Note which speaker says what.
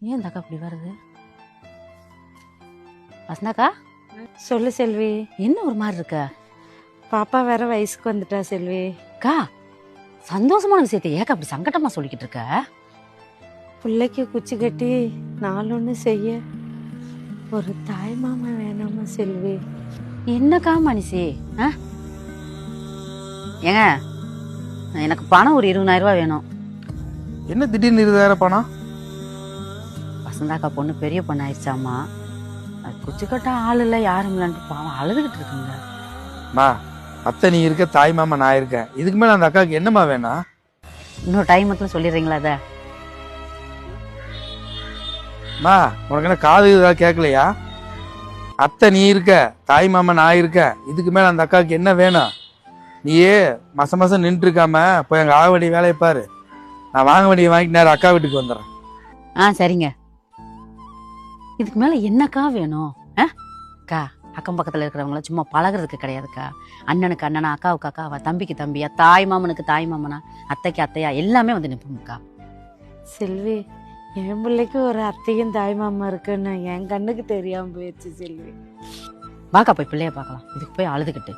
Speaker 1: ஏன் இந்த அக்கா இப்படி வருது? வசந்தாக்கா,
Speaker 2: சொல்லு செல்வி.
Speaker 1: என்ன ஒரு மாதிரி இருக்க?
Speaker 2: பாப்பா வேற வயசுக்கு வந்துட்டா செல்வி.
Speaker 1: அக்கா, சந்தோஷமான விஷயத்தை ஏக்கா அப்படி சங்கடமா சொல்லிக்கிட்டு இருக்க?
Speaker 2: பிள்ளைக்கு குச்சி கட்டி நாளொன்னு செய்ய ஒரு தாய் மாமா வேணாமா செல்வி?
Speaker 1: என்னக்கா மனுஷி? ஏங்க, எனக்கு பணம் ஒரு 20,000 ரூபாய் வேணும்.
Speaker 3: என்ன திடீர்னு 20,000 பணம்?
Speaker 1: வசந்தாக்கா பொண்ணு பெரிய பொண்ணு ஆயிடுச்சாமா. அது குச்சி கட்ட ஆள் இல்லை, யாரும் இல்லைன்ட்டு பாவம் அழுதுகிட்டு இருக்குங்க.
Speaker 3: மா, அத்தை நீ இருக்க, தாய் மாமா நான் இருக்கேன். இதுக்கு மேல அந்த அக்காவுக்கு என்னம்மா வேணா?
Speaker 1: இன்னொரு டைம் மட்டும் சொல்லிடுறீங்களா? அதை
Speaker 3: மா, உனக்கு என்ன காது ஏதாவது கேட்கலையா? அத்தை நீ இருக்க, தாய் மாமா நான் இருக்கேன். இதுக்கு மேல அந்த அக்காவுக்கு என்ன வேணும்? நீயே மாசம் நின்று இருக்காம போய் அங்க ஆக வேண்டிய வேலையை பாரு. நான் வாங்க வேண்டிய வாங்கிட்டு நேரம் அக்கா வீட்டுக்கு வந்துடுறேன்.
Speaker 1: சரிங்க. இதுக்கு மேல என்னக்கா வேணும்? அக்கா, அக்கம் பக்கத்துல இருக்கிறவங்கள சும்மா பழகிறதுக்கு கிடையாதுக்கா. அண்ணனுக்கு அண்ணனா, அக்காவுக்கு அக்காவா, தம்பிக்கு தம்பியா, தாய் மாமனுக்கு தாய் மாமனா, அத்தைக்கு அத்தையா, எல்லாமே வந்து நிற்போம்க்கா.
Speaker 2: செல்வி, என் பிள்ளைக்கு ஒரு அத்தையும் தாய் மாமா இருக்குன்னு என் கண்ணுக்கு தெரியாம போயிடுச்சு செல்வி.
Speaker 1: வாக்கா போய் பிள்ளைய பார்க்கலாம். இதுக்கு போய் அழுதுகிட்டு